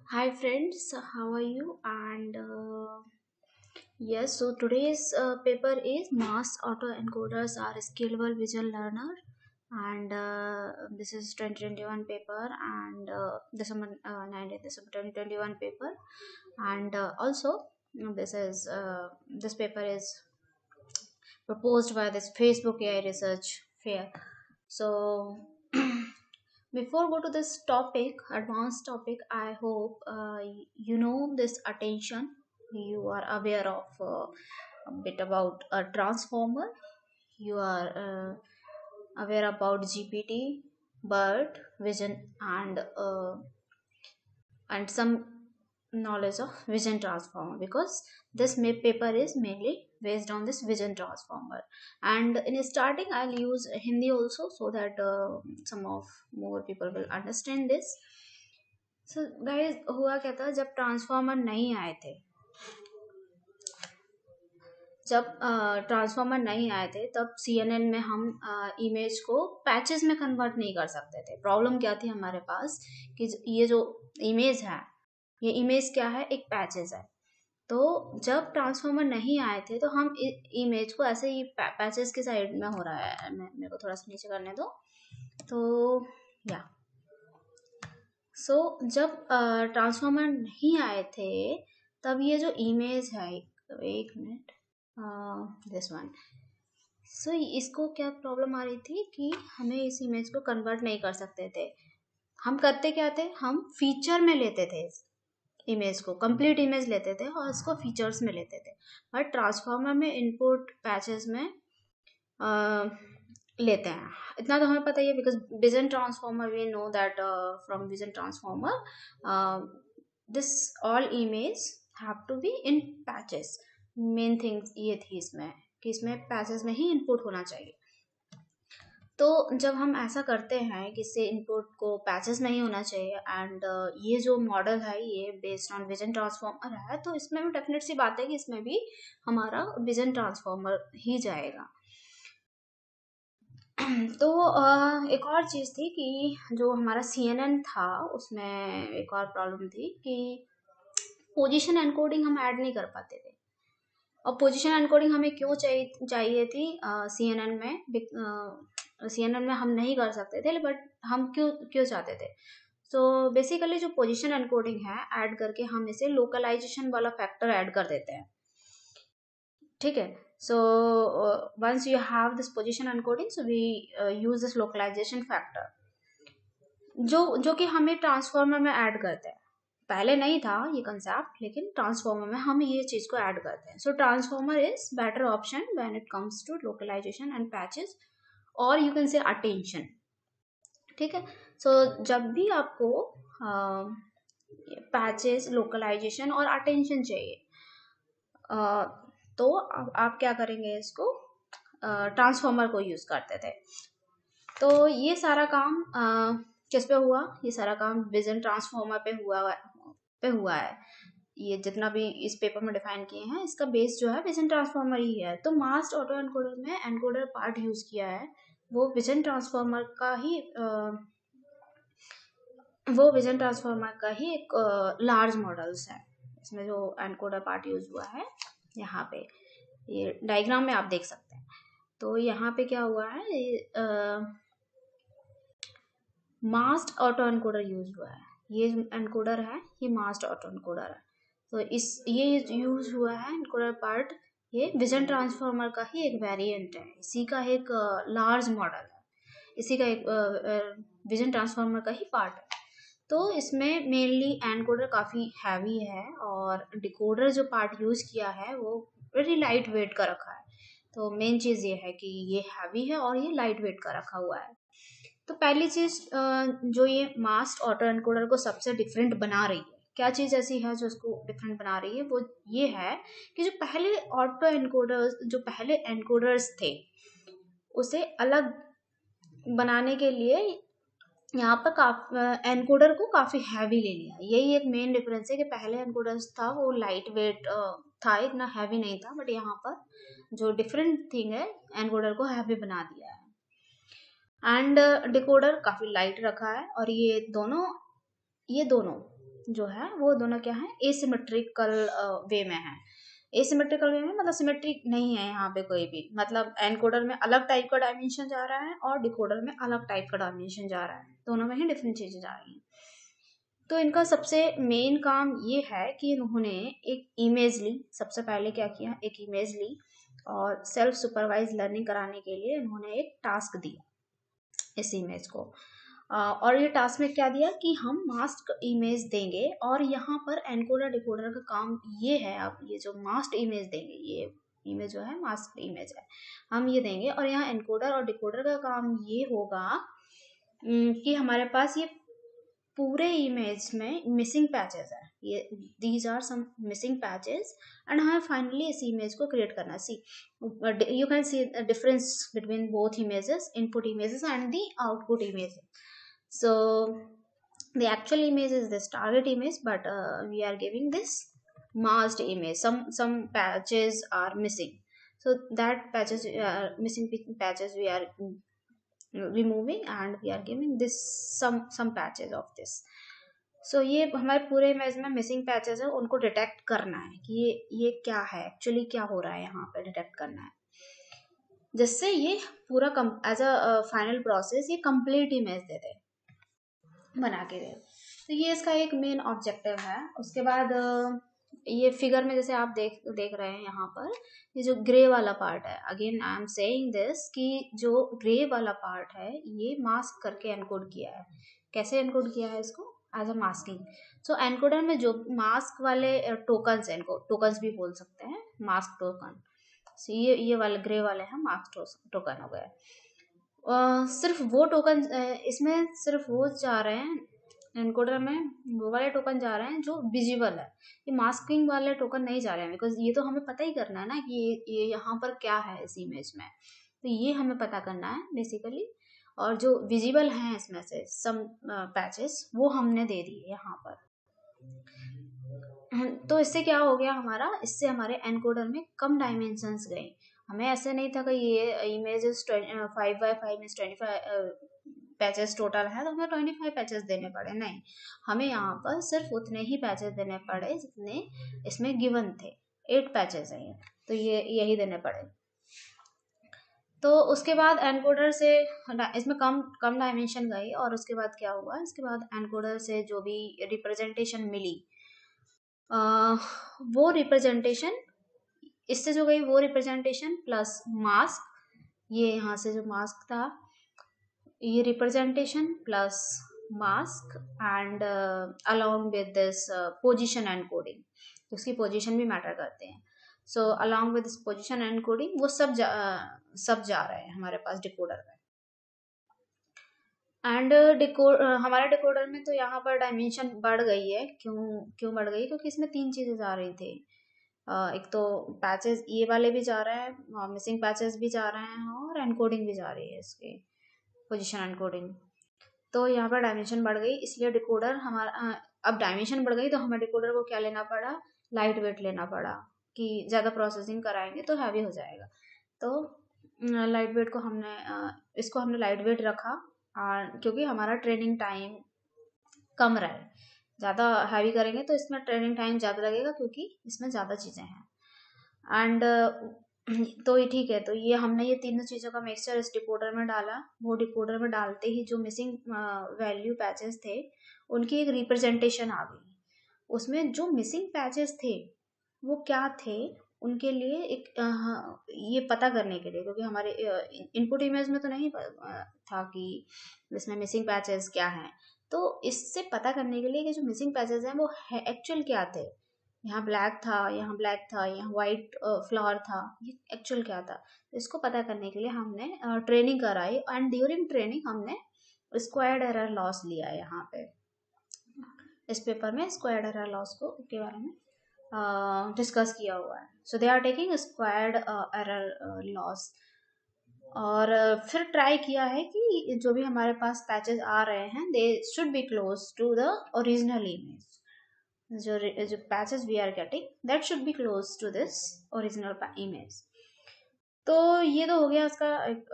Hi friends, how are you? And yes, so today's paper is Mass Autoencoders are Scalable Vision Learner, and this is 2021 paper and December 19th December 2021 paper, and also this paper is proposed by this Facebook AI Research Fair. So before go to this topic, advanced topic, I hope you know this attention. You are aware of a bit about a transformer. You are aware about GPT, BERT, vision, and some knowledge of vision transformer, because this paper is mainly based on this vision transformer. And in starting I'll use Hindi also, so that some of more people will understand this. So guys, हुआ क्या था जब transformer नहीं आए थे। जब transformer नहीं आए थे तब CNN में हम इमेज को पैचेस में कन्वर्ट नहीं कर सकते थे। प्रॉब्लम क्या थी हमारे पास कि ये जो इमेज है, ये इमेज क्या है, एक पैचेस है। तो जब ट्रांसफार्मर नहीं आए थे तो हम इमेज को ऐसे ही पैचेस के साइड में हो रहा है, मेरे को थोड़ा सा नीचे करने दो। तो या सो जब ट्रांसफार्मर नहीं आए थे तब ये जो इमेज है, एक मिनट, दिस वन। सो इसको क्या प्रॉब्लम आ रही थी कि हमें इस इमेज को कन्वर्ट नहीं कर सकते थे। हम करते क्या थे, हम फीचर में लेते थे इमेज को, कंप्लीट इमेज लेते थे और उसको फीचर्स में लेते थे। बट ट्रांसफार्मर में इनपुट पैचेस में लेते हैं। इतना तो हमें पता ही है, because vision transformer we know that from vision transformer this all image have to be in patches. Main thing ये थी इसमें कि इसमें पैचेस में ही इनपुट होना चाहिए। तो जब हम ऐसा करते हैं कि इससे इनपुट को पैचेस में ही होना चाहिए, एंड ये जो मॉडल है ये बेस्ड ऑन विजन ट्रांसफार्मर है, तो इसमें भी डेफिनेट सी बात है कि इसमें भी हमारा विजन ट्रांसफार्मर ही जाएगा। तो एक और चीज़ थी कि जो हमारा CNN था उसमें एक और प्रॉब्लम थी कि पोजीशन एनकोडिंग हम ऐड नहीं कर पाते थे। और पोजीशन एनकोडिंग हमें क्यों चाहिए थी CNN में, CNN में हम नहीं कर सकते थे, बट हम क्यों चाहते थे। सो बेसिकली जो पोजीशन एनकोडिंग है ऐड करके हम इसे लोकलाइजेशन वाला फैक्टर ऐड कर देते हैं। ठीक है, so once you have this position encoding, so we use this localization factor जो कि हमें ट्रांसफार्मर में ऐड करते हैं। पहले नहीं था ये कंसेप्ट, लेकिन ट्रांसफार्मर में हम ये चीज को ऐड करते हैं। So transformer is better option when it comes to localisation and patches, और यू कैन से अटेंशन। ठीक है, सो जब भी आपको पैचेस, लोकलाइजेशन और अटेंशन चाहिए, तो आप क्या करेंगे, इसको ट्रांसफार्मर को यूज करते थे। तो ये सारा काम किस पे हुआ, ये सारा काम विजन ट्रांसफार्मर पे हुआ है। ये जितना भी इस पेपर में डिफाइन किए हैं, इसका बेस जो है विजन ट्रांसफार्मर ही है। तो मास्ड ऑटो एनकोडर में एनकोडर पार्ट यूज किया है वो विजन ट्रांसफार्मर का ही एक लार्ज मॉडल्स है। इसमें जो एनकोडर पार्ट यूज हुआ है, यहाँ पे ये डायग्राम में आप देख सकते हैं। तो यहाँ पे क्या हुआ है, मास्ड ऑटो एनकोडर यूज हुआ है। ये एनकोडर है, ये मास्ड ऑटो एनकोडर है। तो ये यूज हुआ है एनकोडर पार्ट, ये विजन ट्रांसफार्मर का ही एक वेरिएंट है, इसी का एक लार्ज मॉडल है, इसी का एक विजन ट्रांसफार्मर का ही पार्ट है। तो इसमें मेनली एनकोडर काफ़ी हैवी है, और डिकोडर जो पार्ट यूज किया है वो वेरी लाइट वेट का रखा है। तो मेन चीज़ ये है कि ये हैवी है और ये लाइट वेट का रखा हुआ है। तो पहली चीज़ जो ये मास्ड ऑटो एनकोडर को सबसे डिफरेंट बना रही है, क्या चीज़ ऐसी है जो उसको डिफरेंट बना रही है, वो ये है कि जो पहले ऑटो एनकोडर्स, जो पहले एनकोडर्स थे, उसे अलग बनाने के लिए यहाँ पर एनकोडर को काफ़ी हैवी ले लिया। यही एक मेन डिफरेंस है कि पहले एनकोडर्स था वो लाइट वेट था, इतना हैवी नहीं था, बट यहाँ पर जो डिफरेंट थिंग है, एनकोडर को हैवी बना दिया है। एंड डिकोडर काफ़ी लाइट रखा है, और ये दोनों ये दोनों जो है वो दोनों क्या है, एसिमेट्रिकल वे में है। एसिमेट्रिकल वे में मतलब सिमेट्रिक नहीं है यहाँ पे कोई भी, मतलब एनकोडर में अलग टाइप का डायमेंशन जा रहा है और डिकोडर में अलग टाइप का डायमेंशन जा रहा है, दोनों में ही डिफरेंट चीजें जा रही हैं। तो इनका सबसे मेन काम ये है कि इन्होंने एक इमेज ली, सबसे पहले क्या किया, एक इमेज ली और सेल्फ सुपरवाइज लर्निंग कराने के लिए इन्होंने एक टास्क दिया इस इमेज को। और ये टास्क में क्या दिया कि हम मास्क इमेज देंगे और यहाँ पर एनकोडर डिकोडर का काम ये है, अब ये जो मास्क इमेज देंगे, ये इमेज जो है मास्क इमेज है, हम ये देंगे और यहाँ एनकोडर और डिकोडर का काम ये होगा कि हमारे पास ये पूरे इमेज में मिसिंग पैचेस है, ये these are some missing patches and हमें फाइनली इस इमेज को क्रिएट करना। See you can see difference between both images, input images and the output image. So the actual image is this target image, but we are giving this masked image. Some patches are missing, so that patches missing patches we are removing and we are giving this some patches of this. So ये हमारे पूरे image में missing patches है, उनको detect करना है कि ये क्या है, एक्चुअली क्या हो रहा है, यहाँ पे डिटेक्ट करना है, जिससे ये पूरा एज अ फाइनल प्रोसेस ये कंप्लीट इमेज दे दे, बना के दे। तो ये इसका एक मेन ऑब्जेक्टिव है। उसके बाद ये फिगर में जैसे आप देख रहे हैं यहाँ पर, ये जो ग्रे वाला पार्ट है, again I am saying this कि जो ग्रे वाला पार्ट है ये मास्क करके एनकोड किया है। कैसे एनकोड किया है इसको, as a masking. So encoder में जो मास्क वाले टोकन्स हैं, इनको टोकन्स भी बोल सकते हैं, मास्क टोकन। सो ये वाले ग्रे वाले हैं मास्क टोकन हो गए। सिर्फ वो टोकन इसमें सिर्फ वो जा रहे हैं एनकोडर में, वो वाले टोकन जा रहे हैं जो विजिबल है, ये मास्किंग वाले टोकन नहीं जा रहे हैं, बिकॉज ये तो हमें पता ही करना है ना कि ये यहाँ पर क्या है इस इमेज में, तो ये हमें पता करना है बेसिकली। और जो विजिबल हैं इसमें से सम पैचेस वो हमने दे दिए यहाँ पर। तो इससे क्या हो गया हमारा, इससे हमारे एनकोडर में कम डायमेंशंस गए। हमें ऐसे नहीं था कि ये इमेजेस 5x5 में 25 पैचेस टोटल है तो हमें 25 पैचेस देने पड़े, नहीं, हमें यहाँ पर सिर्फ उतने ही पैचेस देने पड़े जितने इसमें गिवन थे। 8 पैचेस हैं तो ये यही देने पड़े। तो उसके बाद एनकोडर से इसमें कम डायमेंशन गई और उसके बाद क्या हुआ, इसके बाद एनकोडर से जो भी रिप्रेजेंटेशन मिली वो रिप्रेजेंटेशन, इससे जो गई वो रिप्रेजेंटेशन प्लस मास्क, ये यहाँ से जो मास्क था ये representation plus mask and along with this position encoding, उसकी पोजीशन भी मैटर करते हैं। So along with this position encoding वो सब जा रहे हैं हमारे पास डिकोडर में। एंड हमारे डिकोडर में तो यहाँ पर डायमेंशन बढ़ गई है। क्यों बढ़ गई, क्योंकि इसमें 3 चीजें जा रही थी। एक तो पैचेस ये वाले भी जा रहे हैं, मिसिंग पैचेस भी जा रहे हैं और एनकोडिंग भी जा रही है इसकी पोजीशन एनकोडिंग। तो यहाँ पर डायमेंशन बढ़ गई, इसलिए डिकोडर हमारा अब डायमेंशन बढ़ गई तो हमें डिकोडर को क्या लेना पड़ा, लाइट वेट लेना पड़ा कि ज़्यादा प्रोसेसिंग कराएंगे तो हैवी हो जाएगा। तो लाइट वेट को इसको हमने लाइट वेट रखा क्योंकि हमारा ट्रेनिंग टाइम कम रहे। ज़्यादा हैवी करेंगे तो इसमें ट्रेनिंग टाइम ज़्यादा लगेगा क्योंकि इसमें ज़्यादा चीज़ें हैं। एंड तो ये ठीक है, तो ये हमने ये तीनों चीज़ों का मिक्सचर इस डिकोडर में डाला। वो डिकोडर में डालते ही जो मिसिंग वैल्यू पैचेस थे उनकी एक रिप्रेजेंटेशन आ गई। उसमें जो मिसिंग पैचेस थे वो क्या थे, उनके लिए एक ये पता करने के लिए, क्योंकि हमारे इनपुट इमेज में तो नहीं था कि इसमें मिसिंग पैचेस क्या हैं, तो इससे पता करने के लिए कि जो मिसिंग पैचेस हैं वो एक्चुअल क्या थे। यहाँ ब्लैक था, यहाँ ब्लैक था, यहाँ वाइट फ्लावर था, ये एक्चुअल क्या था। तो इसको पता करने के लिए हमने ट्रेनिंग कराई एंड ड्यूरिंग ट्रेनिंग हमने स्क्वायर्ड एरर लॉस लिया। यहाँ पे इस पेपर में स्क्वायर्ड एरर लॉस के बारे में डिस्कस किया हुआ है। So they are taking squared error loss. और फिर ट्राई किया है कि जो भी हमारे पास पैचेस आ रहे हैं they should be close to the original image. जो patches we are getting that should be close to this original image. तो ये तो हो गया उसका एक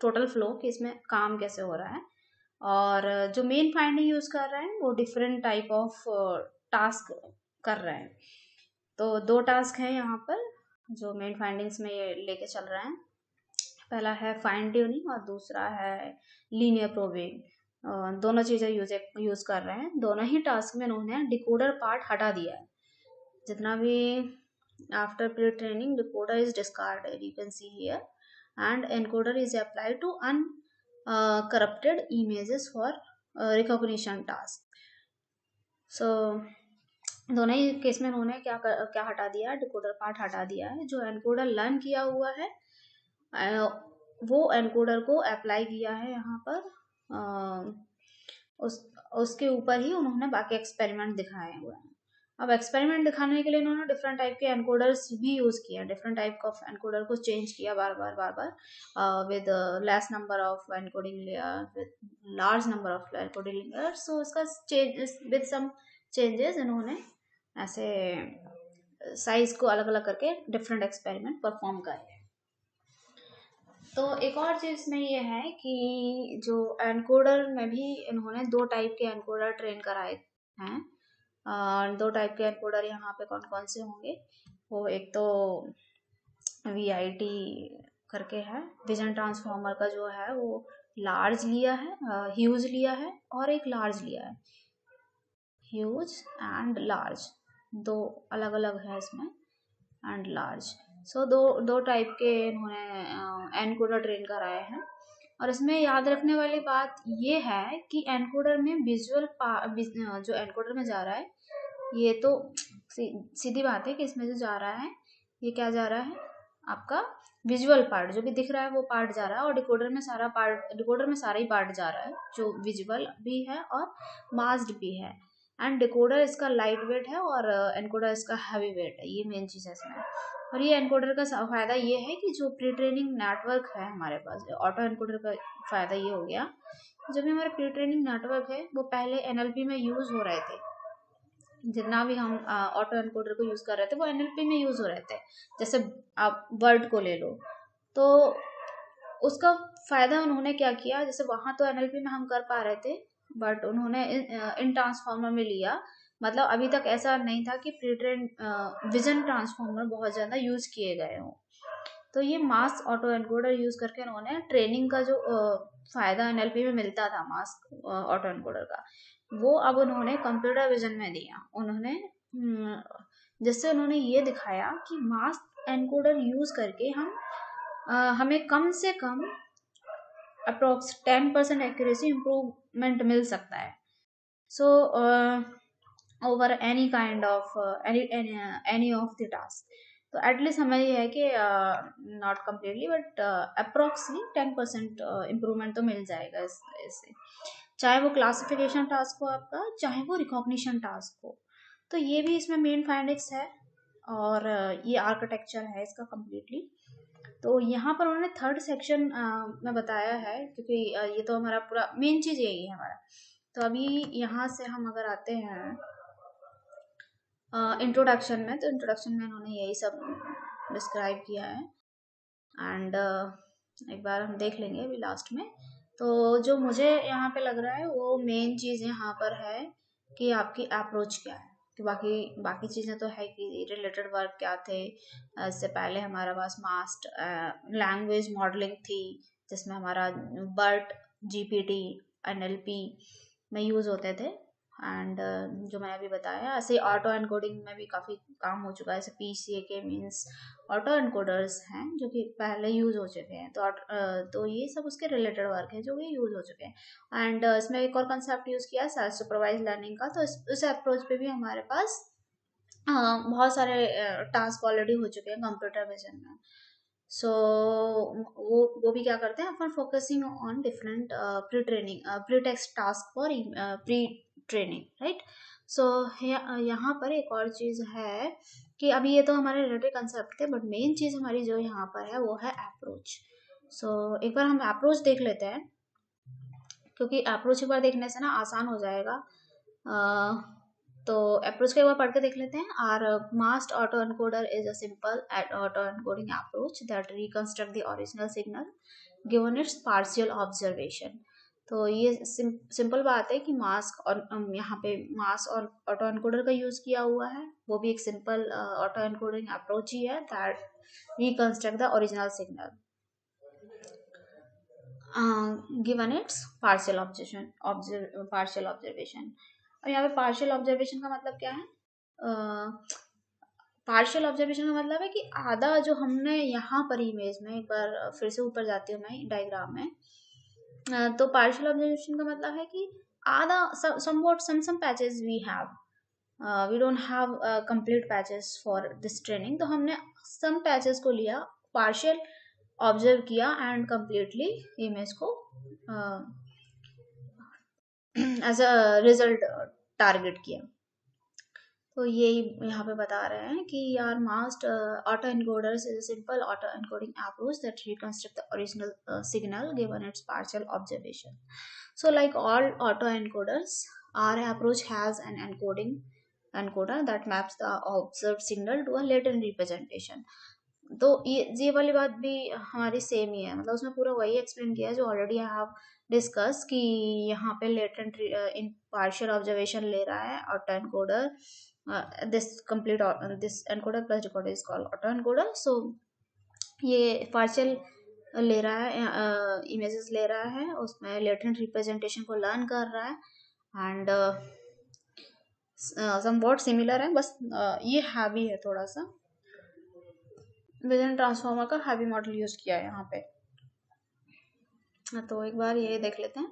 टोटल फ्लो कि इसमें काम कैसे हो रहा है। और जो मेन फाइंडिंग यूज कर रहे हैं वो डिफरेंट टाइप ऑफ टास्क कर रहे हैं। तो 2 टास्क हैं यहाँ पर जो मेन फाइंडिंग्स में ये लेके चल रहे हैं। पहला है फाइन ट्यूनिंग और दूसरा है लीनियर प्रोबिंग। दोनों चीज़ें यूज कर रहे हैं। दोनों ही टास्क में उन्होंने डिकोडर पार्ट हटा दिया है। जितना भी after pre training decoder is discarded, you can see here, and encoder is applied to uncorrupted images for recognition task. So दोनों ही केस में उन्होंने क्या हटा दिया है, डिकोडर पार्ट हटा दिया है। जो एनकोडर लर्न किया हुआ है वो एनकोडर को अप्लाई किया है यहाँ पर उसके ऊपर ही उन्होंने बाकी एक्सपेरिमेंट दिखाए हुए हैं। अब एक्सपेरिमेंट दिखाने के लिए उन्होंने डिफरेंट टाइप के एनकोडर्स भी यूज किया, डिफरेंट टाइप ऑफ एनकोडर को चेंज किया बार बार with less number of encoding layer, with large number of encoding layer. So इसका चेंजेस विद सम चेंजेस इन्होंने ऐसे साइज को अलग अलग करके डिफरेंट एक्सपेरिमेंट परफॉर्म करे। तो एक और चीज में ये है कि जो एनकोडर में भी इन्होंने 2 टाइप के एनकोडर ट्रेन कराए हैं। 2 टाइप के एनकोडर यहाँ पे कौन कौन से होंगे, वो एक तो VIT करके है, विजन ट्रांसफॉर्मर का जो है वो लार्ज लिया है, ह्यूज लिया है, और एक लार्ज लिया है, ह्यूज एंड लार्ज, 2 अलग अलग है इसमें, एंड लार्ज। सो दो टाइप के इन्होंने एनकोडर ट्रेन कराए हैं। और इसमें याद रखने वाली बात ये है कि एनकोडर में विजुअल जो एनकोडर में जा रहा है, ये तो सीधी बात है कि इसमें जो जा रहा है ये क्या जा रहा है, आपका विजुअल पार्ट जो भी दिख रहा है वो पार्ट जा रहा है, और डिकोडर में सारा ही पार्ट जा रहा है जो विजुअल भी है और मास्क्ड भी है। एंड डिकोडर इसका लाइट वेट है और एनकोडर इसका हैवी वेट है, ये मेन चीज़ है इसमें। और ये एनकोडर का फायदा ये है कि जो प्री ट्रेनिंग नेटवर्क है हमारे पास, ऑटो एनकोडर का फायदा ये हो गया, जब भी हमारा प्री ट्रेनिंग नेटवर्क है वो पहले NLP में यूज हो रहे थे। जितना भी हम ऑटो एनकोडर को यूज कर रहे थे वो NLP में यूज हो रहे थे। जैसे आप वर्ड को ले लो तो उसका फायदा उन्होंने क्या किया, जैसे वहां तो NLP में हम कर पा रहे थे, बट उन्होंने इन ट्रांसफॉर्मर में लिया। मतलब अभी तक ऐसा नहीं था कि प्री ट्रेन विजन ट्रांसफॉर्मर बहुत ज्यादा यूज किए गए हों। तो ये मास्क ऑटो एनकोडर यूज करके उन्होंने ट्रेनिंग का जो फायदा NLP में मिलता था मास्क ऑटो एनकोडर का, वो अब उन्होंने कंप्यूटर विजन में दिया। उन्होंने जिससे उन्होंने ये दिखाया कि मास्क एनकोडर यूज करके हमें कम से कम अप्रोक्स 10% एक्यूरेसी इम्प्रूवमेंट मिल सकता है। So over any kind of any of the task. तो एटलीस्ट हमें ये है कि not completely but approximately 10% improvement तो मिल जाएगा इससे, चाहे वो क्लासिफिकेशन टास्क हो आपका, चाहे वो रिकॉग्निशन टास्क हो। तो ये भी इसमें मेन फाइंडिंग्स है, और ये आर्किटेक्चर है इसका कम्प्लीटली। तो यहाँ पर उन्होंने 3rd सेक्शन में बताया है, क्योंकि ये तो हमारा पूरा मेन चीज़ यही है हमारा। तो अभी यहाँ से हम अगर आते हैं इंट्रोडक्शन में, तो इंट्रोडक्शन में उन्होंने यही सब डिस्क्राइब किया है। एंड एक बार हम देख लेंगे अभी लास्ट में। तो जो मुझे यहाँ पे लग रहा है वो मेन चीज़ यहाँ पर है कि आपकी अप्रोच क्या है। तो बाकी चीज़ें तो है कि रिलेटेड वर्क क्या थे। इससे पहले हमारे पास मास्ट लैंग्वेज मॉडलिंग थी, जिसमें हमारा BERT, GPT, NLP में यूज़ होते थे। एंड जो मैंने अभी बताया, ऐसे ऑटो एनकोडिंग में भी काफ़ी काम हो चुका है। जैसे PCA मीन्स ऑटो एनकोडर्स हैं जो कि पहले यूज़ हो चुके हैं। तो ये सब उसके रिलेटेड वर्क है जो कि यूज़ हो चुके हैं। एंड इसमें एक और कंसेप्ट यूज़ किया सेल्फ सुपरवाइज लर्निंग का। तो इस अप्रोच पे भी हमारे पास बहुत सारे टास्क ऑलरेडी हो चुके हैं कंप्यूटर विजन में। सो वो भी क्या करते हैं, अपन focusing on different pretext task for pre training, right. So यहाँ पर एक और चीज़ है कि अभी ये तो हमारे रिलेटेड कंसेप्ट थे, बट मेन चीज़ हमारी जो यहाँ पर है वो है अप्रोच। सो एक बार हम अप्रोच देख लेते हैं, क्योंकि अप्रोच एक बार देखने से ना आसान हो जाएगा। तो अप्रोच का एक बार पढ़ के देख लेते हैं। Our masked auto encoder is a simple auto encoding approach that reconstruct the original signal given its partial observation. तो ये सिंपल बात है कि मास्क और यहाँ पे मास्क और ऑटो एनकोडर का यूज किया हुआ है, वो भी एक सिंपल ऑटो एनकोडिंग अप्रोच ही है that reconstruct the original signal given its partial observation. और यहाँ पे पार्शियल ऑब्जर्वेशन का मतलब क्या है? पार्शियल ऑब्जर्वेशन का मतलब है कि आधा जो हमने यहाँ पर इमेज में, एक बार फिर से ऊपर जाती हूँ मैं डायग्राम में, तो पार्शियल ऑब्जर्वेशन का मतलब है कि आधा some patches we have, we don't have complete patches for this training, तो हमने some patches को लिया, पार्शियल ऑब्जर्व किया एंड कम्प्लीटली इमेज को एज अ रिजल्ट टारगेट किया। तो यही यहाँ पे बता रहे हैं कि यार mask auto encoders is a simple auto encoding approach that reconstruct the original signal given its partial observation. So like all autoencoders, our approach has an encoder that maps the observed signal to a latent representation. तो ये वाली बात भी हमारी same ही है, मतलब उसमें पूरा वही एक्सप्लेन किया है जो ऑलरेडी आई हैव डिस्कस कि यहाँ पे लेटेंट इन पार्शियल ऑब्जर्वेशन ले रहा है autoencoder, this encoder plus decoder is called autoencoder. So ये पार्शियल ले रहा है, इमेजेस ले रहा है, उसमें लेटेंट रिप्रेजेंटेशन को लर्न कर रहा है एंड समवॉट सिमिलर है, बस ये हैवी है थोड़ा सा, विजन ट्रांसफॉर्मर का हैवी मॉडल यूज किया है यहाँ पे। तो एक बार ये देख लेते हैं।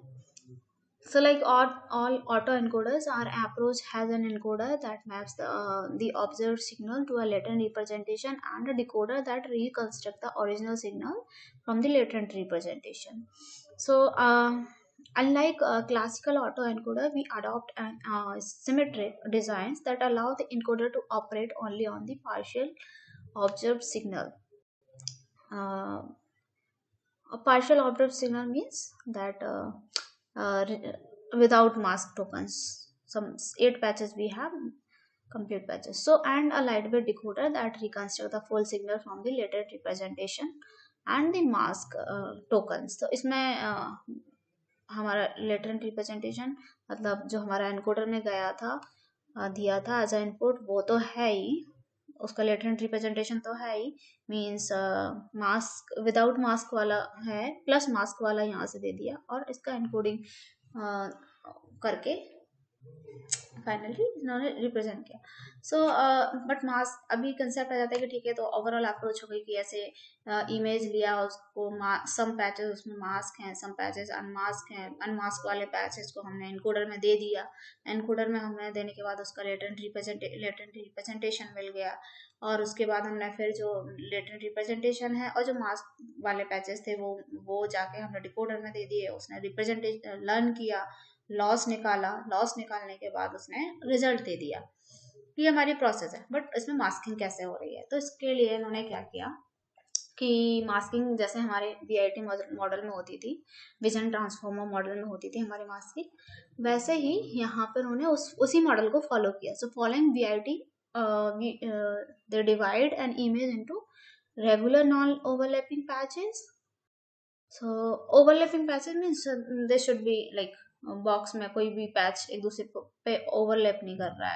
So like all autoencoders, our approach has an encoder that maps the observed signal to a latent representation and a decoder that reconstructs the original signal from the latent representation. So unlike classical autoencoder, we adopt an symmetric designs that allow the encoder to operate only on the partial observed signal. A partial observed signal means that without mask tokens, some 8 patches we have, complete patches. So and a lightweight decoder that reconstruct the full signal from the latent representation and the mask tokens. तो इसमें हमारा latent representation मतलब जो हमारा encoder में गया था, दिया था एज अ इनपुट, वो तो है ही, उसका लेटेंट रिप्रेजेंटेशन तो है ही, मीन्स मास्क विदाउट मास्क वाला है, प्लस मास्क वाला यहाँ से दे दिया और इसका एनकोडिंग करके फाइनली इन्होंने रिप्रेजेंट किया। सो बट मास्क अभी कंसेप्ट आ जाता है कि ठीक है, तो ओवरऑल अप्रोच हो गई कि ऐसे इमेज लिया, उसको सम पैचेस उसमें मास्क हैं, सम पैचेस अनमास्क हैं, अनमास्क वाले पैचेस को हमने एनकोडर में दे दिया, एनकोडर में हमने देने के बाद उसका लेटेंट रिप्रेजेंटेशन मिल गया, और उसके बाद हमने फिर जो लेटेंट रिप्रेजेंटेशन है और जो मास्क वाले पैचेस थे वो जाके हमने डिकोडर में दे दिए, उसने रिप्रेजेंटेशन लर्न किया, लॉस निकाला, लॉस निकालने के बाद उसने रिजल्ट दे दिया। ये हमारी प्रोसेस है। बट इसमें मास्किंग कैसे हो रही है, तो इसके लिए इन्होंने क्या किया कि मास्किंग जैसे हमारे VIT मॉडल में होती थी, विजन ट्रांसफॉर्मर मॉडल में होती थी हमारी मास्किंग, वैसे ही यहाँ पर उन्होंने उसी मॉडल को फॉलो किया। So following VIT they divide an image into regular non-overlapping patches. So overlapping patches means they should be like box में कोई भी पैच एक दूसरे पे ओवरलैप नहीं कर रहा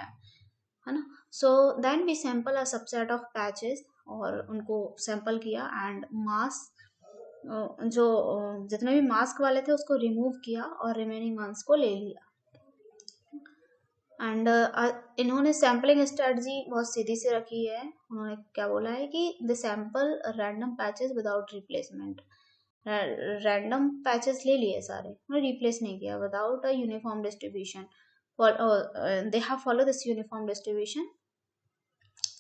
है ना। So then we sample a subset of patches और उनको सैंपल किया एंड मास्क जो जितने भी मास्क वाले थे उसको रिमूव किया और रिमेनिंग वंस को ले लिया। एंड इन्होंने सैम्पलिंग स्ट्रेटजी बहुत सीधी से रखी है। उन्होंने क्या बोला है कि the sample random patches without replacement, random patches ले लिए सारे, उन्होंने रिप्लेस नहीं किया, without a uniform distribution, they have follow this uniform distribution,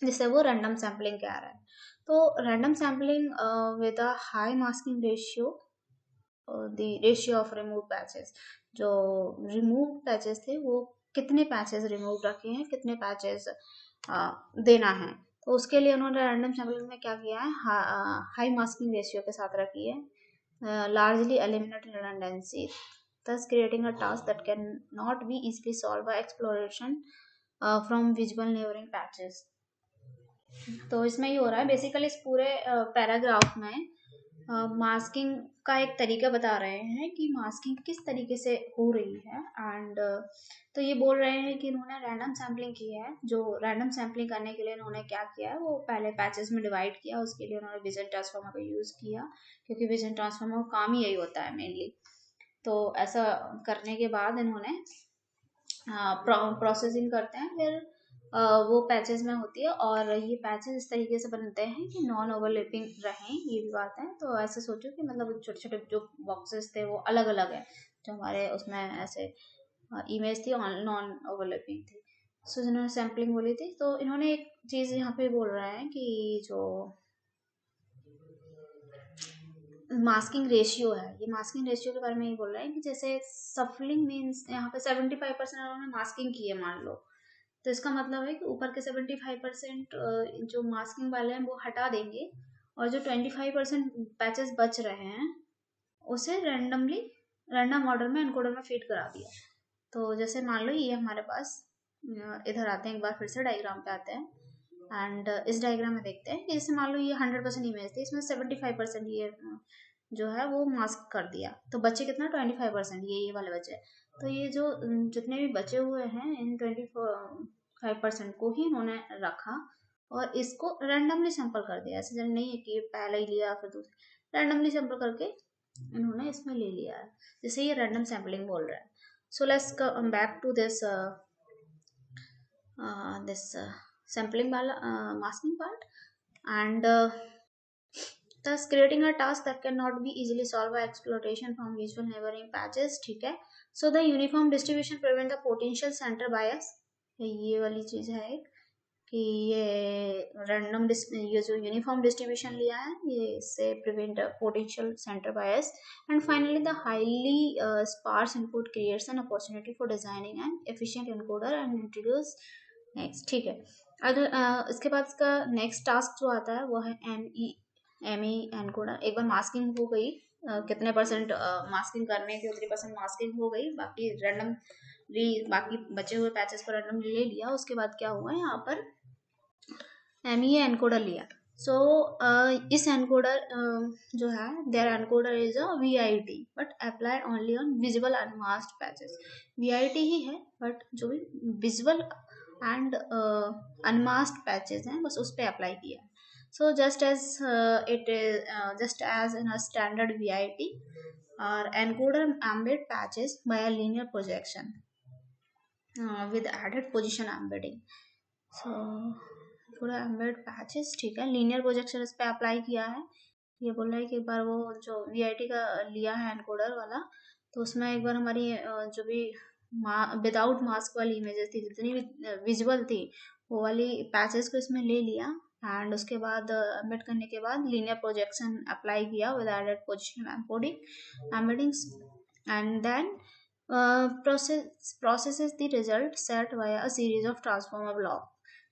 जिससे वो रैंडम सैम्पलिंग कह रहा है। तो random sampling with a high masking ratio, the ratio of remove patches, जो रिमूव पैचेस थे वो कितने पैचेस रिमूव रखे हैं, कितने पैचेस देना है, तो उसके लिए उन्होंने रैंडम सैम्पलिंग में क्या किया है, हाई मास्किंग रेशियो के साथ रखी है, largely eliminate redundancy, thus creating a task that can not be easily solved by exploration from visible neighboring patches. तो इसमें ये हो रहा है बेसिकली, इस पूरे पैराग्राफ में मास्किंग का एक तरीका बता रहे हैं कि मास्किंग किस तरीके से हो रही है। एंड तो ये बोल रहे हैं कि इन्होंने रैंडम सैम्पलिंग की है। जो रैंडम सैम्पलिंग करने के लिए इन्होंने क्या किया है, वो पहले पैचेस में डिवाइड किया, उसके लिए उन्होंने विजन ट्रांसफार्मर का यूज़ किया, क्योंकि विजन ट्रांसफार्मर का काम ही यही होता है मेनली। तो ऐसा करने के बाद इन्होंने प्रोसेसिंग करते हैं, फिर वो पैचेस में होती है, और ये पैचेस इस तरीके से बनते हैं कि नॉन ओवरलैपिंग रहें, ये भी बात है। तो ऐसे सोचो कि मतलब छोटे छोटे जो बॉक्सेस थे वो अलग अलग है, जो हमारे उसमें ऐसे इमेज थी नॉन ओवरलैपिंग थी। सो जिन्होंने सैम्पलिंग बोली थी, तो इन्होंने एक चीज़ यहाँ पे बोल रहा है कि जो मास्किंग रेशियो है, ये मास्किंग रेशियो के बारे में ये बोल रहे हैं कि जैसे सफलिंग मीन्स यहाँ पे 75% उन्होंने मास्किंग की है मान लो, तो इसका मतलब है कि ऊपर के 75% जो मास्किंग वाले हैं वो हटा देंगे, और जो 25% पैचेस बच रहे हैं उसे रैंडम ऑर्डर में एनकोडर में फीड करा दिया। तो जैसे मान लो ये हमारे पास, इधर आते हैं एक बार फिर से डायग्राम पे आते हैं, एंड इस डायग्राम में देखते हैं कि जैसे मान लो ये 100% इमेज थी, इसमें 75% ये जो है वो मास्क कर दिया, तो बचे कितना 25%, ये वाले बचे। तो ये जो जितने भी बचे हुए हैं इन 25% को ही इन्होंने रखा, और इसको रैंडमली सैंपल कर दिया। ऐसे जब नहीं है कि पहले ही लिया फिर दूसरा, रैंडमली सैंपल करके इन्होंने इसमें ले लिया है, जैसे ये रैंडम सैम्पलिंग बोल रहा है। So let's come back to this sampling वाला masking part, and thus creating a task that cannot be easily solved by exploitation from visual neighboring patches। ठीक है, so the uniform distribution prevent the potential center bias, ये वाली चीज है एक, कि ये रैंडम ये जो यूनिफॉर्म डिस्ट्रीब्यूशन लिया है ये इससे prevent potential centre bias. And finally the highly sparse input creates an opportunity for designing an efficient encoder and introduce next. ठीक है, अगर इसके बाद इसका नेक्स्ट टास्क जो आता है वो है एम ई एनकोडर। एक बार मास्किंग हो गई, कितने परसेंट मास्किंग करने के, उतनी परसेंट मास्किंग हो गई, बाकी रैंडम बाकी बचे हुए पैचेस पर रैंडम ले लिया। उसके बाद क्या हुआ, यहाँ पर एमईए एनकोडर लिया। सो इस एनकोडर जो है, their encoder is a ViT but applied only on visible unmasked patches. ViT ही है बट जो भी विजुअल एंड अनमास्क्ड पैचेस हैं बस उस पर अप्लाई किया है। So just as in a standard VIT, our encoder embed patches by a linear projection with added position embedding. So पूरा एम्बेड पैचेस, ठीक है, लीनियर प्रोजेक्शन इस पे अप्लाई किया है। ये बोल रहा है कि एक बार वो जो वीआईटी का लिया है एनकोडर वाला, तो उसमें एक बार हमारी जो भी विदाउट मास्क वाली इमेजेस थी, जितनी भी विजुअल थी, वो वाली पैचेस को इसमें ले लिया, एंड उसके बाद एम्बेड करने के बाद लीनियर प्रोजेक्शन अप्लाई किया with added position embeddings, and then processes the result set via a series of transformer block।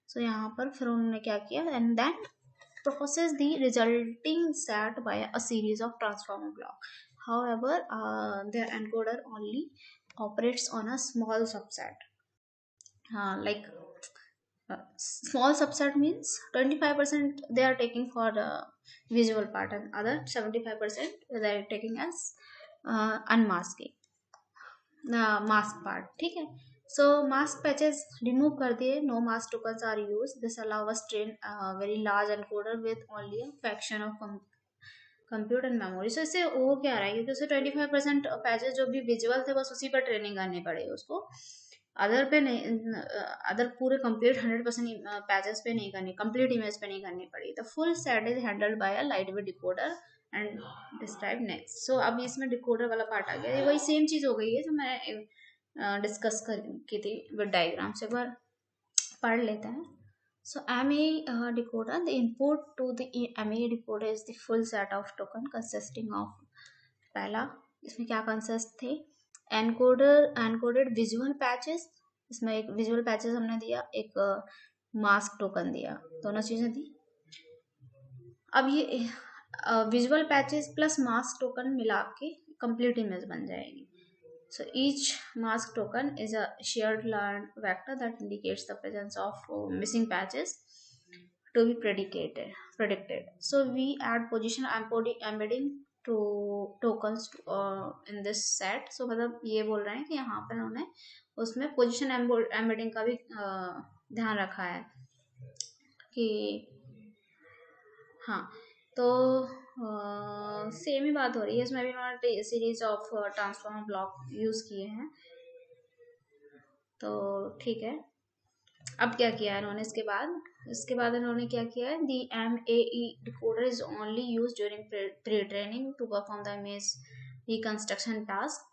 so यहाँ पर फिर उन्होंने क्या किया, and then process the resulting set via a series of transformer block। however their encoder only operates on a small subset, like small subset means 25% they are taking for the visual part, and other 75% they are taking as unmasking mask part. ठीक है, so mask patches remove कर दिए, no mask tokens are use, this allow us train very large encoder with only a fraction of compute and memory. So इससे वो क्या रहा है, क्योंकि उसे 25% पैचेस जो भी विजुअल थे बस उसी पर ट्रेनिंग करनी पड़ेगी उसको, अदर पे नहीं, अदर पूरे कंप्लीट 100% पैचेस पे नहीं करनी, कंप्लीट इमेज पे नहीं करनी पड़ी। The full set is handled by a light weight decoder and describe next. So अब इसमें डिकोडर वाला पार्ट आ गया, ये वही सेम चीज हो गई है जो मैं डिस्कस कर की थी विद डायग्राम से, एक बार पढ़ लेते हैं। So MA decoder, the input to the MA decoder is the full set of token consisting of, पहला इसमें क्या कंसिस्ट थे, एनकोडेड विजुअल पैचेस, इसमें एक विजुअल पैचेस हमने दिया, एक मास्क टोकन दिया, दोनों चीजें दी। अब ये visual patches plus mask token मिला के कंप्लीट इमेज बन जाएगी। So each mask token is a shared learned vector that indicates the presence of missing patches to be predicted. So we add position embedding to tokens in this set. So मतलब ये बोल रहे हैं कि यहाँ पर उन्होंने उसमें पोजिशन एम्बेडिंग का भी ध्यान रखा है कि हाँ, तो सेम ही बात हो रही है इसमें भी उन्होंने series of transformer block use किए हैं। तो ठीक है, अब क्या किया है इन्होंने इसके बाद इन्होंने क्या किया है, the MAE decoder is only use during pre training to perform the image reconstruction task.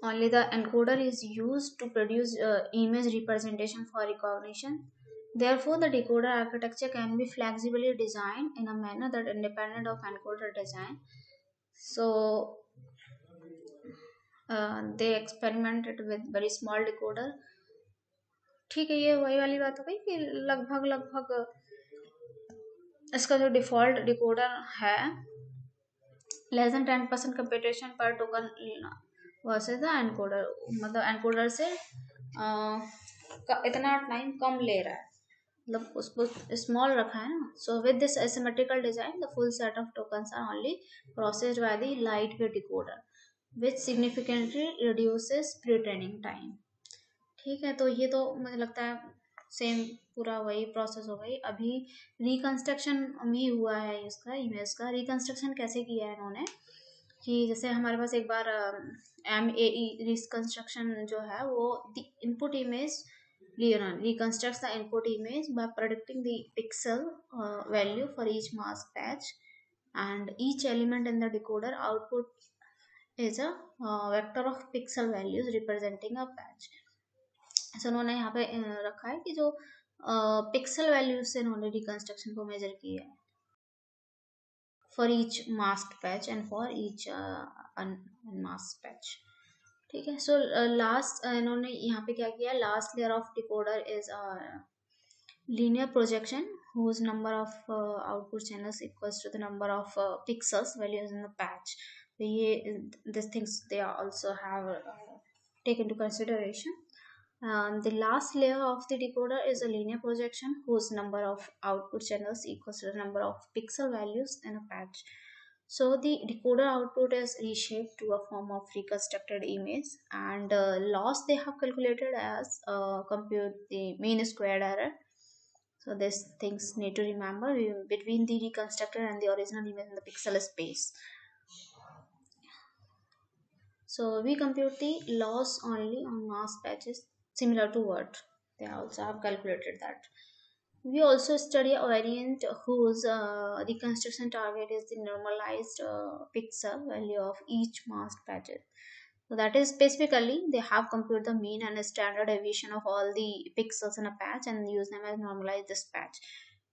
Only the encoder is used to produce image representation for recognition. Therefore, the decoder architecture can be flexibly designed in a manner that independent of encoder design. So, they experimented with very small decoder. ठीक है, ये वही वाली बात हो गई कि लगभग इसका जो डिफॉल्ट डिकोडर है लेस देन 10% कंप्यूटेशन पर टोकन वर्सेस द एनकोडर, मतलब एनकोडर से इतना टाइम कम ले रहा है, मतलब उसको स्मॉल रखा है ना. So with this asymmetrical design the full set of tokens are only processed by the light weight decoder which significantly reduces pre training time. ठीक है, तो ये तो मुझे लगता है सेम पूरा वही प्रोसेस हो गई. अभी रिकंस्ट्रक्शन भी हुआ है इसका इमेज का. रिकंस्ट्रक्शन कैसे किया है इन्होंने कि जैसे हमारे पास एक बार MAE रिकंस्ट्रक्शन जो है वो the input image reconstructs the input image by predicting the pixel value for each mask patch, and each element in the decoder output is a vector of pixel values representing a patch. So उन्होंने यहाँ पे रखा है कि जो pixel values से इन्होंने reconstruction को मेजर किया है for each mask patch and for each unmask patch. ठीक है, सो लास्ट इन्होंने यहाँ पे क्या किया, last layer of decoder is linear projection whose number of output channels equals to the number of pixels values in the patch. So ये these things they also have taken into consideration. The last layer of the decoder is a linear projection whose number of output channels equals to the number of pixel values in a patch. So the decoder output is reshaped to a form of reconstructed image, and loss they have calculated as compute the mean squared error. So these things need to remember between the reconstructed and the original image in the pixel space. So we compute the loss only on mask patches similar to what they also have calculated that. We also study a variant whose reconstruction target is the normalized pixel value of each mask patch. So that is specifically they have computed the mean and standard deviation of all the pixels in a patch and use them as normalized this patch,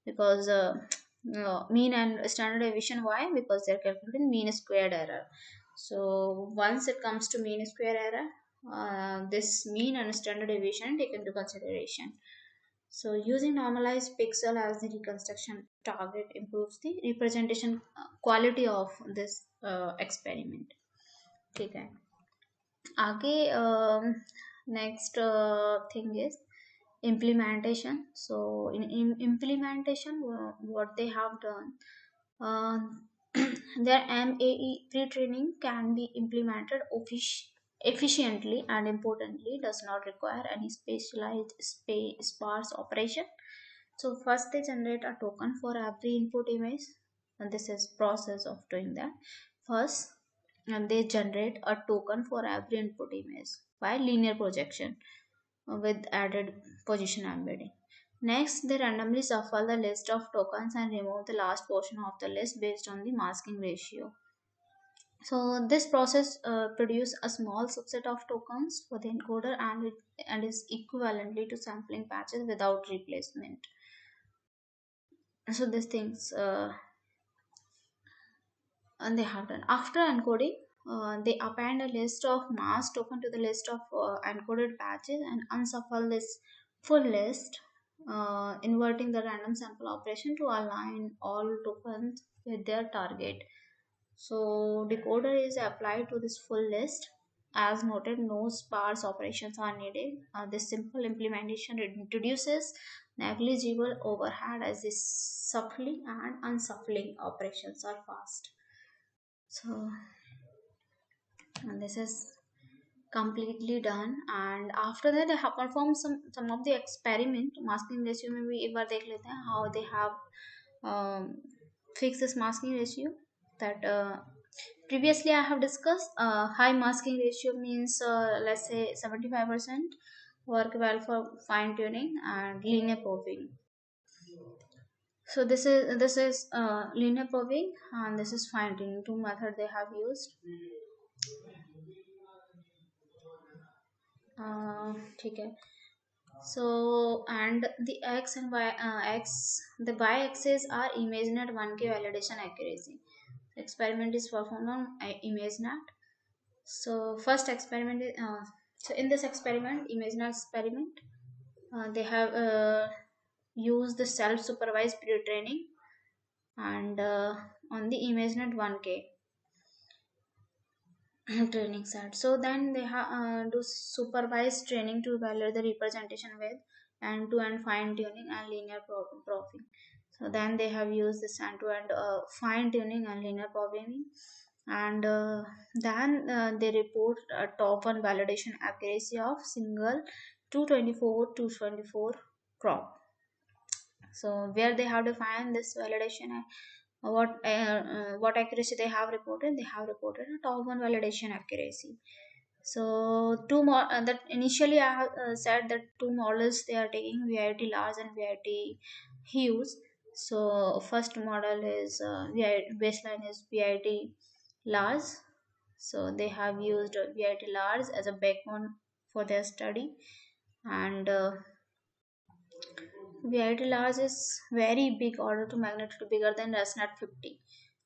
because mean and standard deviation, why? Because they're calculating mean squared error. So once it comes to mean square error, this mean and standard deviation taken into consideration. So using normalized pixel as the reconstruction target improves the representation quality of this experiment. ठीक है, आगे next thing is implementation. So in implementation what they have done, their MAE pre-training can be implemented efficiently and importantly does not require any specialized sparse operation. So first they generate a token for every input image, and this is process of doing that. First, and they generate a token for every input image by linear projection with added position embedding. Next, they randomly shuffle the list of tokens and remove the last portion of the list based on the masking ratio. So this process produces a small subset of tokens for the encoder and is equivalently to sampling patches without replacement. So these things and they have done. After encoding, they append a list of mask token to the list of encoded patches and unshuffle this full list, inverting the random sample operation to align all tokens with their target. So decoder is applied to this full list as noted, no sparse operations are needed. This simple implementation introduces negligible overhead as the shuffling and unshuffling operations are fast. So and this is completely done, and after that they have performed some of the experiment. Masking ratio में भी एक बार देख लेते हैं how they have fixed this masking ratio. That previously I have discussed, high masking ratio means let's say 75% work well for fine tuning and linear probing. So this is linear probing and this is fine tuning. Two method they have used. ठीक है. So and the x and y the y axis are ImageNet 1K validation accuracy. Experiment is performed on ImageNet. So first experiment is, so in this experiment, ImageNet experiment, they have used the self-supervised pre-training and on the ImageNet 1K training set. So then they do supervised training to evaluate the representation with end-to-end fine tuning and linear probing. So then they have used this end-to-end fine tuning and linear probing, and then they report a top one validation accuracy of single 224 crop. So where they have defined this validation, what accuracy they have reported? They have reported a top one validation accuracy. So two more that initially I have said that two models they are taking, VIT large and VIT huge. So first model is baseline is VIT large. So they have used VIT large as a backbone for their study, and VIT large is very big, order to magnitude bigger than ResNet 50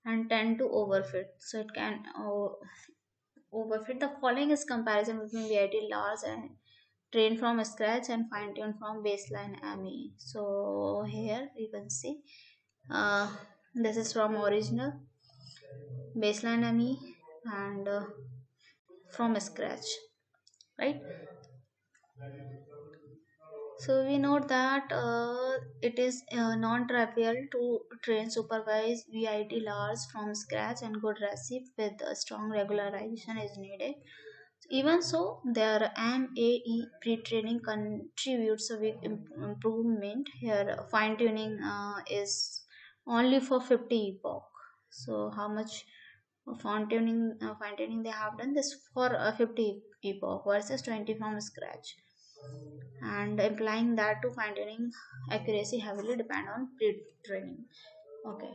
and tend to overfit. So it can overfit. The following is comparison between VIT large and train from scratch and fine tune from baseline ME. So here you can see this is from original baseline ME and from scratch, right? So we note that it is non-trivial to train supervised VIT large from scratch, and good recipe with a strong regularization is needed. Even so, their MAE pre-training contributes a big improvement. Here, fine-tuning is only for 50 epoch. So how much fine-tuning they have done? This for 50 epoch versus 20 from scratch, and implying that to fine-tuning accuracy heavily depend on pre-training. Okay.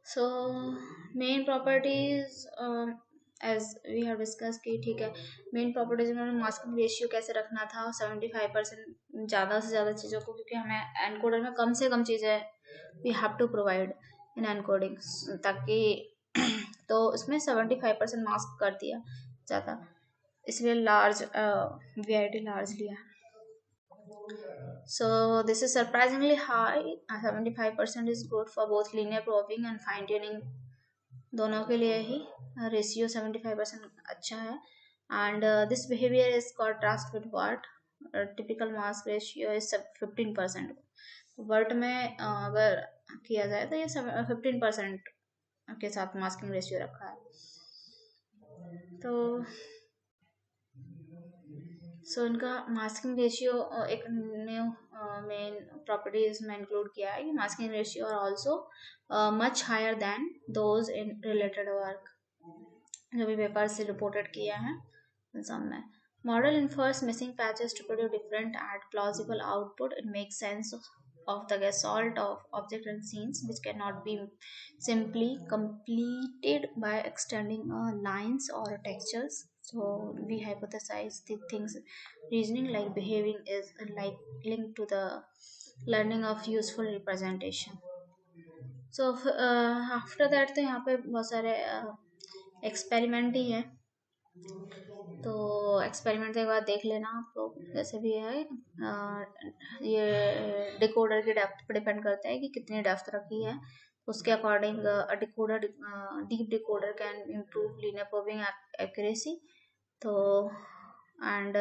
So main properties, as we have discussed कि ठीक है, main properties में masking ratio कैसे रखना था 75% ज़्यादा से ज़्यादा चीज़ों को, क्योंकि हमें एनकोडर में कम से कम चीज़ें we have to provide in encoding, ताकि तो उसमें 75% मास्क कर दिया ज़्यादा, इसलिए लार्ज VIT लार्ज लिया. So this is surprisingly high. 75% is good for both linear probing and fine tuning. दोनों के लिए ही रेशियो 75% अच्छा है. And this behavior is contrast with what typical mask ratio is 15%. वर्ट में अगर किया जाए तो ये 15% के साथ मास्किंग रेशियो रखा है. तो सो इनका मास्किंग रेशियो एक न्यू मेन प्रॉपर्टीज में इंक्लूड किया है कि masking ratio are also much higher than those in related work जो भी पेपर से रिपोर्टेड किया है. में model infers missing patches to produce different at plausible output. It makes sense of the gestalt of object and scenes which cannot be simply completed by extending lines or textures. So we hypothesize the things reasoning like behaving is like linked to the learning of useful representation. So after that तो यहाँ पे बहुत सारे experiment ही हैं, तो experiment एक बार देख लेना आप लोग. जैसे भी है ये डिकोडर की डेप्थ पर डिपेंड करता है कि कितनी डेप्थ रखी है. उसके according deep decoder can improve linear probing accuracy. तो and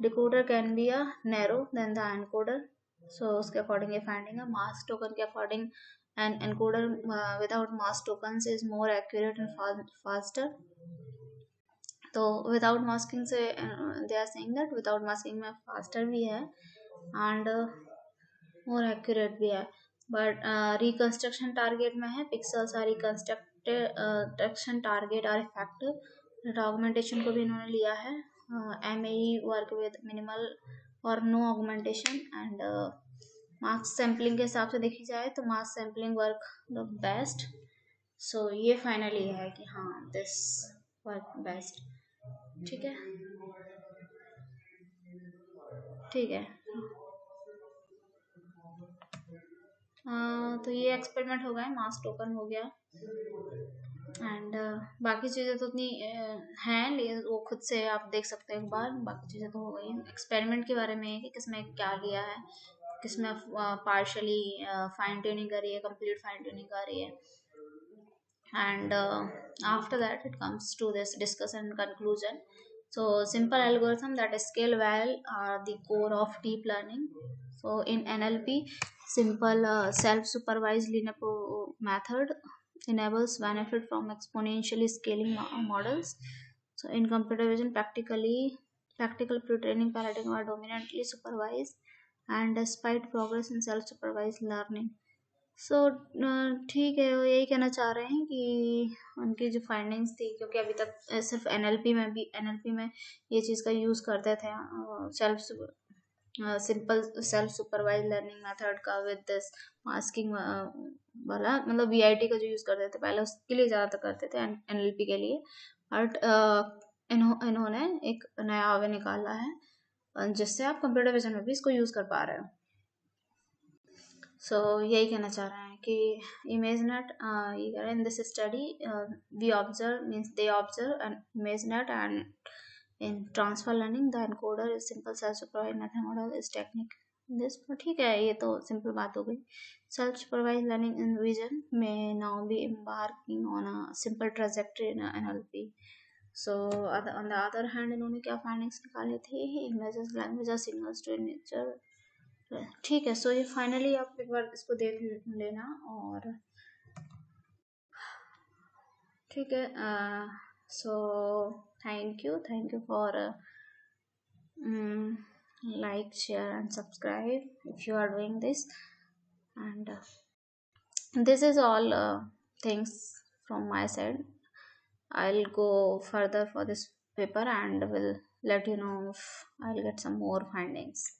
decoder can be a narrow than the encoder. So उसके अकॉर्डिंग ये फाइंडिंग है। मास्क टोकन के according an encoder without mask token is more accurate and faster. तो without masking से they are saying that without masking में faster भी है and more accurate भी है। बट रिकंस्ट्रक्शन टारगेट में है pixels are reconstruction target are effective. Augmentation को भी इन्होंने लिया है। MAE वर्क विद मिनिमल और no augmentation and mask sampling के हिसाब से देखी जाए तो mask sampling work the best. So ये फाइनली है कि हाँ दिस वर्क बेस्ट। ठीक है, ठीक है। तो ये एक्सपेरिमेंट हो गए, मास टोकन हो गया एंड बाकी चीज़ें तो उतनी हैं, लेकिन वो खुद से आप देख सकते हैं एक बार। बाकी चीज़ें तो हो गई। एक्सपेरिमेंट के बारे में कि किसमें क्या लिया है, किसमें पार्शली फाइन ट्यूनिंग करी है, कंप्लीट फाइन ट्यूनिंग करी है। And after that it comes to this discussion and conclusion. So simple algorithm that scale well are the core of deep learning. So in NLP, simple self-supervised linear method enables benefit from exponentially scaling models. So in computer vision, practical pre-training paradigm are dominantly supervised, and despite progress in self-supervised learning. सो ठीक है, वो यही कहना चाह रहे हैं कि उनकी जो फाइंडिंग्स थी, क्योंकि अभी तक सिर्फ NLP में ये चीज़ का यूज़ करते थे, simple self supervise learning method का विद दिस मास्किंग वाला, मतलब VIT का जो यूज़ करते थे पहले, उसके लिए ज़्यादातर करते थे NLP के लिए। बट इन्होंने एक नया वे निकाला है जिससे आप कंप्यूटर विजन में भी इसको यूज़ कर पा रहे हो। सो यही कहना चाह रहे हैं कि ImageNet ये कह रहे हैं, in this study we observe means they observe and ImageNet and in transfer learning the encoder is simple self supervise method model is technique this. ठीक है, ये तो सिंपल बात हो गई। Self supervise learning in vision में now be embarking on a simple trajectory in NLP। So on the other hand इन्होंने क्या फाइंडिंग्स निकाले थे, images language are signals to nature. ठीक है, सो ये फाइनली आप एक बार इसको देख लेना। और ठीक है, so thank you for like, share and subscribe if you are doing this. And this is all things from my side. I'll go further for this paper and will let you know if I'll get some more findings.